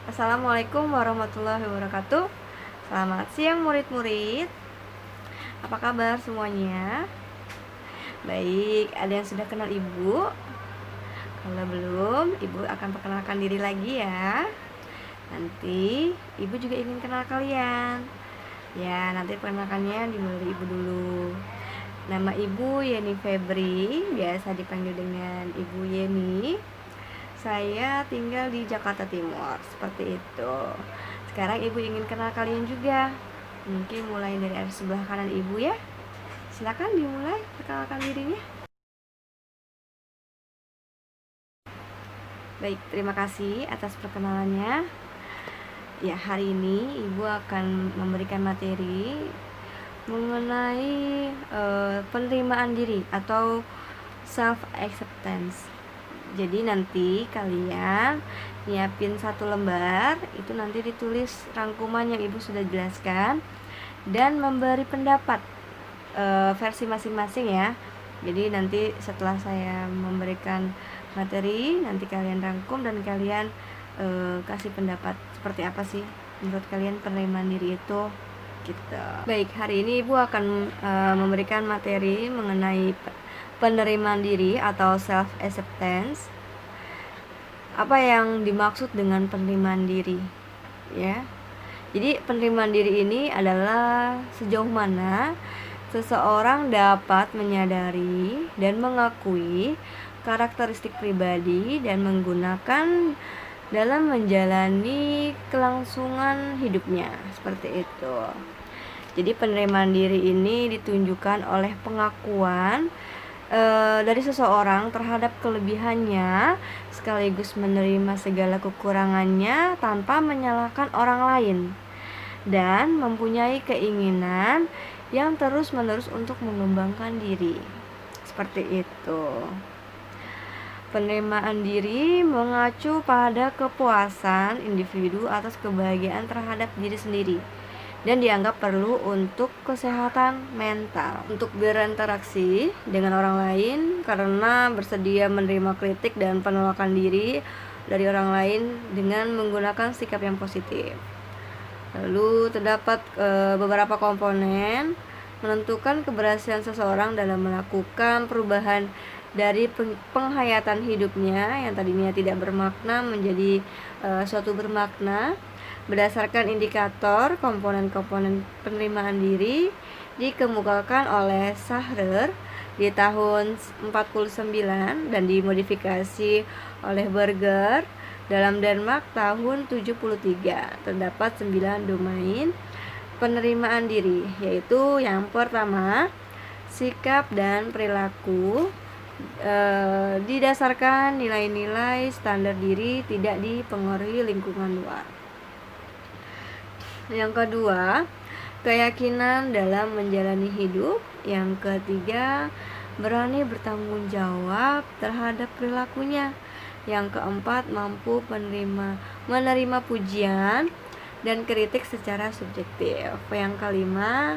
Assalamualaikum warahmatullahi wabarakatuh. Selamat siang murid-murid. Apa kabar semuanya? Baik, ada yang sudah kenal ibu? Kalau belum, ibu akan perkenalkan diri lagi ya. Nanti ibu juga ingin kenal kalian. Ya, nanti perkenalkannya dimulai dari ibu dulu. Nama ibu Yeni Febri, biasa dipanggil dengan Ibu Yeni. Saya tinggal di Jakarta Timur, seperti itu. Sekarang ibu ingin kenal kalian juga. Mungkin mulai dari arah sebelah kanan ibu ya. Silakan dimulai perkenalkan dirinya. Baik, terima kasih atas perkenalannya. Ya, hari ini ibu akan memberikan materi mengenai penerimaan diri atau self acceptance. Jadi nanti kalian nyiapin satu lembar, itu nanti ditulis rangkuman yang ibu sudah jelaskan dan memberi pendapat versi masing-masing ya. Jadi nanti setelah saya memberikan materi, nanti kalian rangkum dan kalian kasih pendapat seperti apa sih menurut kalian penerimaan diri itu gitu. Baik, hari ini ibu akan memberikan materi mengenai penerimaan diri atau self acceptance. Apa yang dimaksud dengan penerimaan diri ya? Jadi penerimaan diri ini adalah sejauh mana seseorang dapat menyadari dan mengakui karakteristik pribadi dan menggunakan dalam menjalani kelangsungan hidupnya, seperti itu. Jadi penerimaan diri ini ditunjukkan oleh pengakuan dari seseorang terhadap kelebihannya, sekaligus menerima segala kekurangannya tanpa menyalahkan orang lain, dan mempunyai keinginan yang terus-menerus untuk mengembangkan diri. Seperti itu. Penerimaan diri mengacu pada kepuasan individu atas kebahagiaan terhadap diri sendiri dan dianggap perlu untuk kesehatan mental, untuk berinteraksi dengan orang lain karena bersedia menerima kritik dan penolakan diri dari orang lain dengan menggunakan sikap yang positif. Lalu terdapat beberapa komponen menentukan keberhasilan seseorang dalam melakukan perubahan dari penghayatan hidupnya yang tadinya tidak bermakna menjadi suatu bermakna berdasarkan indikator komponen-komponen penerimaan diri dikemukakan oleh Sahrer di tahun 49 dan dimodifikasi oleh Berger dalam Denmark tahun 73. Terdapat 9 domain penerimaan diri, yaitu yang pertama, sikap dan perilaku didasarkan nilai-nilai standar diri tidak dipengaruhi lingkungan luar. Yang kedua, keyakinan dalam menjalani hidup. Yang ketiga, berani bertanggung jawab terhadap perilakunya. Yang keempat, mampu menerima pujian dan kritik secara subjektif. Yang kelima,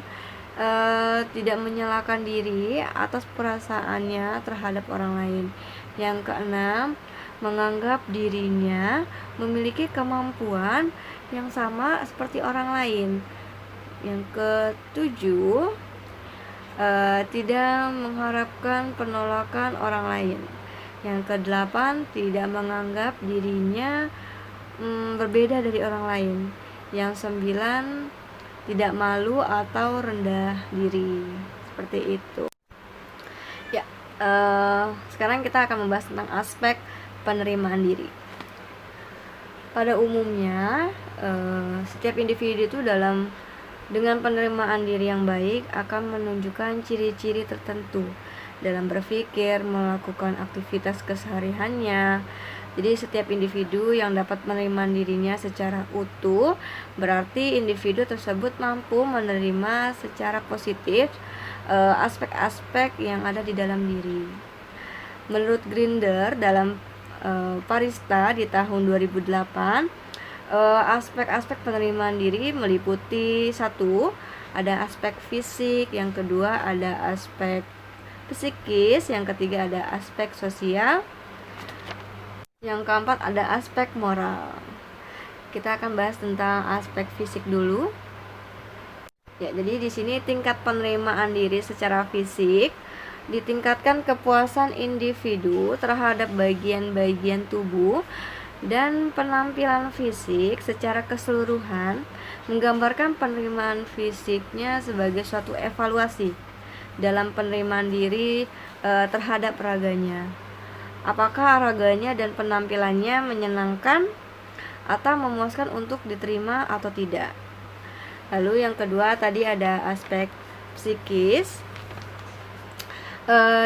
tidak menyalahkan diri atas perasaannya terhadap orang lain. Yang keenam, menganggap dirinya memiliki kemampuan yang sama seperti orang lain. Yang ketujuh, tidak mengharapkan penolakan orang lain. Yang kedelapan, tidak menganggap dirinya berbeda dari orang lain. Yang sembilan, tidak malu atau rendah diri, seperti itu. Ya, sekarang kita akan membahas tentang aspek penerimaan diri. Pada umumnya, setiap individu itu dengan penerimaan diri yang baik akan menunjukkan ciri-ciri tertentu dalam berpikir, melakukan aktivitas kesehariannya. Jadi setiap individu yang dapat menerima dirinya secara utuh berarti individu tersebut mampu menerima secara positif aspek-aspek yang ada di dalam diri. Menurut Grinder dalam Parista di tahun 2008, aspek-aspek penerimaan diri meliputi satu, ada aspek fisik, yang kedua ada aspek psikis, yang ketiga ada aspek sosial, yang keempat ada aspek moral. kita akan bahas tentang aspek fisik dulu. Ya, jadi di sini tingkat penerimaan diri secara fisik ditingkatkan kepuasan individu terhadap bagian-bagian tubuh dan penampilan fisik secara keseluruhan menggambarkan penerimaan fisiknya sebagai suatu evaluasi dalam penerimaan diri terhadap raganya. Apakah raganya dan penampilannya menyenangkan atau memuaskan untuk diterima atau tidak. Lalu yang kedua tadi ada aspek psikis.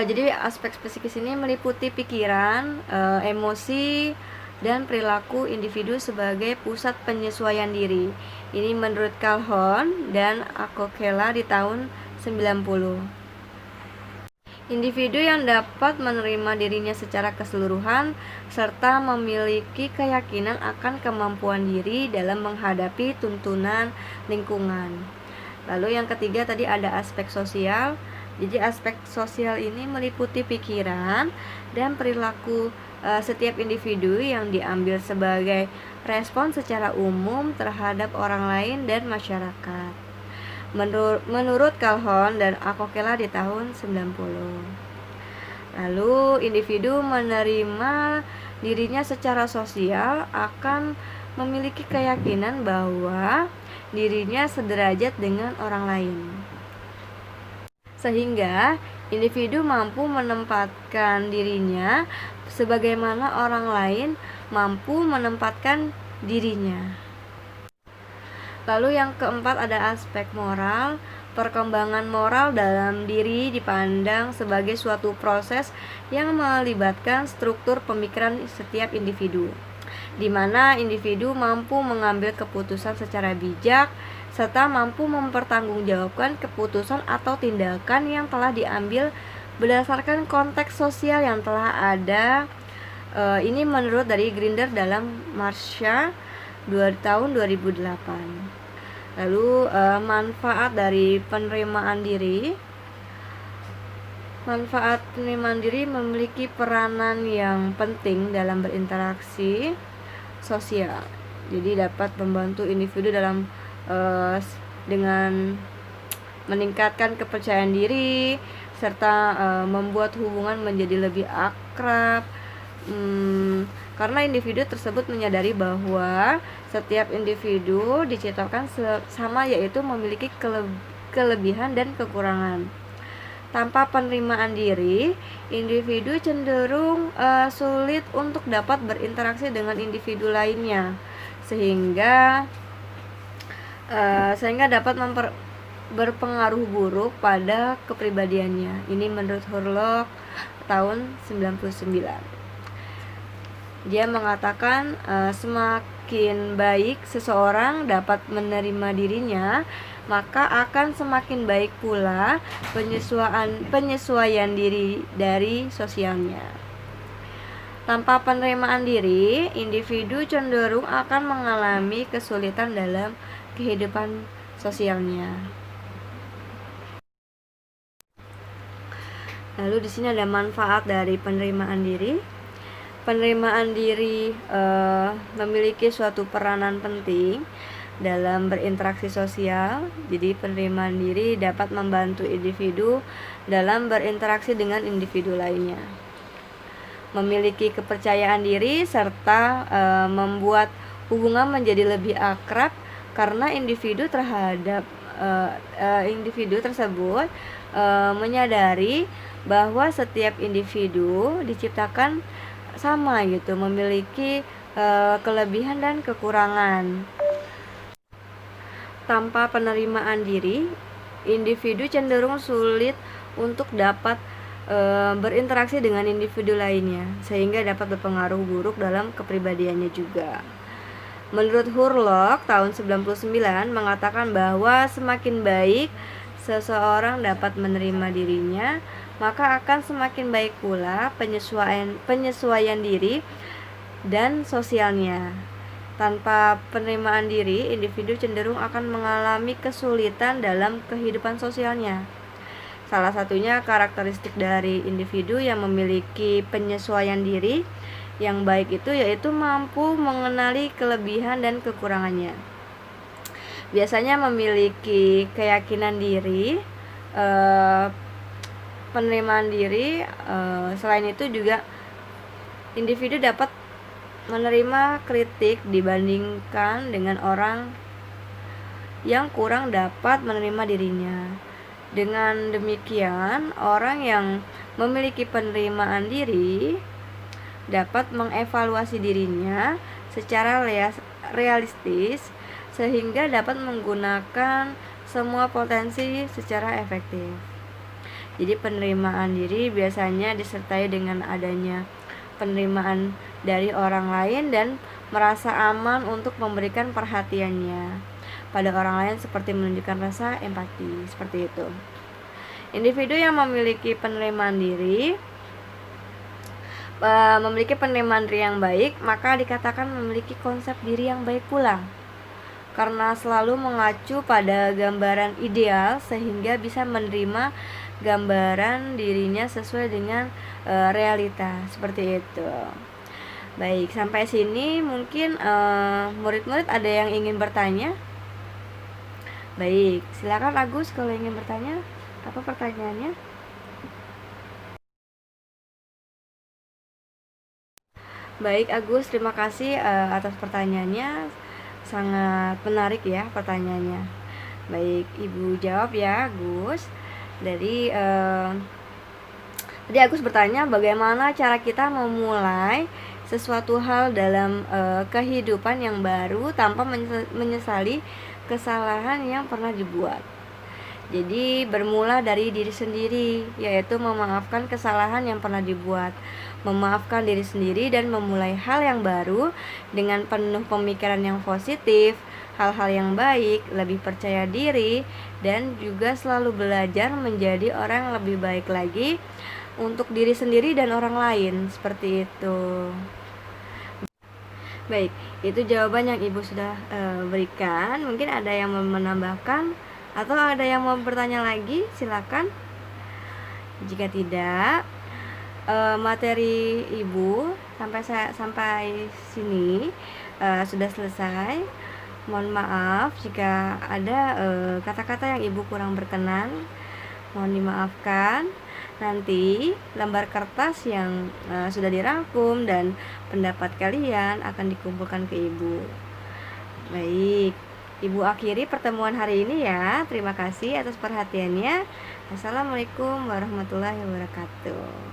Jadi aspek psikis ini meliputi pikiran, emosi, dan perilaku individu sebagai pusat penyesuaian diri. Ini menurut Calhoun dan Akokela di tahun 90. Individu yang dapat menerima dirinya secara keseluruhan serta memiliki keyakinan akan kemampuan diri dalam menghadapi tuntunan lingkungan. Lalu yang ketiga tadi ada aspek sosial. Jadi aspek sosial ini meliputi pikiran dan perilaku setiap individu yang diambil sebagai respon secara umum terhadap orang lain dan masyarakat. Menurut Calhoun dan Akokela di tahun 90. Lalu individu menerima dirinya secara sosial akan memiliki keyakinan bahwa dirinya sederajat dengan orang lain. Sehingga individu mampu menempatkan dirinya sebagaimana orang lain mampu menempatkan dirinya. Lalu yang keempat ada aspek moral. Perkembangan moral dalam diri dipandang sebagai suatu proses yang melibatkan struktur pemikiran setiap individu, di mana individu mampu mengambil keputusan secara bijak serta mampu mempertanggungjawabkan keputusan atau tindakan yang telah diambil berdasarkan konteks sosial yang telah ada. Ini menurut dari Grinder dalam Marsha tahun 2008. Lalu manfaat dari penerimaan diri. Manfaat penerimaan diri memiliki peranan yang penting dalam berinteraksi sosial. Jadi dapat membantu individu dalam dengan meningkatkan kepercayaan diri serta membuat hubungan menjadi lebih akrab. Karena individu tersebut menyadari bahwa setiap individu diciptakan sama, yaitu memiliki kelebihan dan kekurangan. Tanpa penerimaan diri, individu cenderung sulit untuk dapat berinteraksi dengan individu lainnya, sehingga dapat berpengaruh buruk pada kepribadiannya. Ini menurut Hurlock tahun 99. Dia mengatakan semakin baik seseorang dapat menerima dirinya, maka akan semakin baik pula penyesuaian diri dari sosialnya. Tanpa penerimaan diri, individu cenderung akan mengalami kesulitan dalam kehidupan sosialnya. Lalu di sini ada manfaat dari penerimaan diri. Penerimaan diri memiliki suatu peranan penting dalam berinteraksi sosial. Jadi penerimaan diri dapat membantu individu dalam berinteraksi dengan individu lainnya, memiliki kepercayaan diri serta membuat hubungan menjadi lebih akrab karena individu tersebut menyadari bahwa setiap individu diciptakan sama gitu, memiliki kelebihan dan kekurangan. Tanpa penerimaan diri, individu cenderung sulit untuk dapat berinteraksi dengan individu lainnya, sehingga dapat berpengaruh buruk dalam kepribadiannya juga. Menurut Hurlock tahun 99 mengatakan bahwa semakin baik seseorang dapat menerima dirinya, maka akan semakin baik pula penyesuaian diri dan sosialnya. Tanpa penerimaan diri, individu cenderung akan mengalami kesulitan dalam kehidupan sosialnya. Salah satunya karakteristik dari individu yang memiliki penyesuaian diri yang baik itu yaitu mampu mengenali kelebihan dan kekurangannya. Biasanya memiliki keyakinan diri, penerimaan diri. Selain itu juga individu dapat menerima kritik dibandingkan dengan orang yang kurang dapat menerima dirinya. Dengan demikian, orang yang memiliki penerimaan diri dapat mengevaluasi dirinya secara realistis sehingga dapat menggunakan semua potensi secara efektif. Jadi penerimaan diri biasanya disertai dengan adanya penerimaan dari orang lain dan merasa aman untuk memberikan perhatiannya pada orang lain seperti menunjukkan rasa empati, seperti itu. Individu yang memiliki penerimaan diri yang baik, maka dikatakan memiliki konsep diri yang baik pula, karena selalu mengacu pada gambaran ideal sehingga bisa menerima gambaran dirinya sesuai dengan realita, seperti itu. Baik, sampai sini mungkin murid-murid ada yang ingin bertanya? Baik, silakan Agus kalau ingin bertanya. Apa pertanyaannya? Baik Agus, terima kasih atas pertanyaannya. Sangat menarik ya pertanyaannya. Baik, Ibu jawab ya Agus. Tadi Agus bertanya bagaimana cara kita memulai sesuatu hal dalam kehidupan yang baru tanpa menyesali kesalahan yang pernah dibuat. Jadi bermula dari diri sendiri, yaitu memaafkan kesalahan yang pernah dibuat, memaafkan diri sendiri dan memulai hal yang baru dengan penuh pemikiran yang positif, hal-hal yang baik, lebih percaya diri, dan juga selalu belajar menjadi orang yang lebih baik lagi untuk diri sendiri dan orang lain, seperti itu. Baik, itu jawaban yang Ibu sudah berikan. Mungkin ada yang mau menambahkan atau ada yang mau bertanya lagi, silakan. Jika tidak, materi Ibu sampai sini sudah selesai. Mohon maaf jika ada kata-kata yang Ibu kurang berkenan, mohon dimaafkan. Nanti lembar kertas yang sudah dirangkum dan pendapat kalian akan dikumpulkan ke Ibu. Baik, Ibu akhiri pertemuan hari ini ya. Terima kasih atas perhatiannya. Assalamualaikum warahmatullahi wabarakatuh.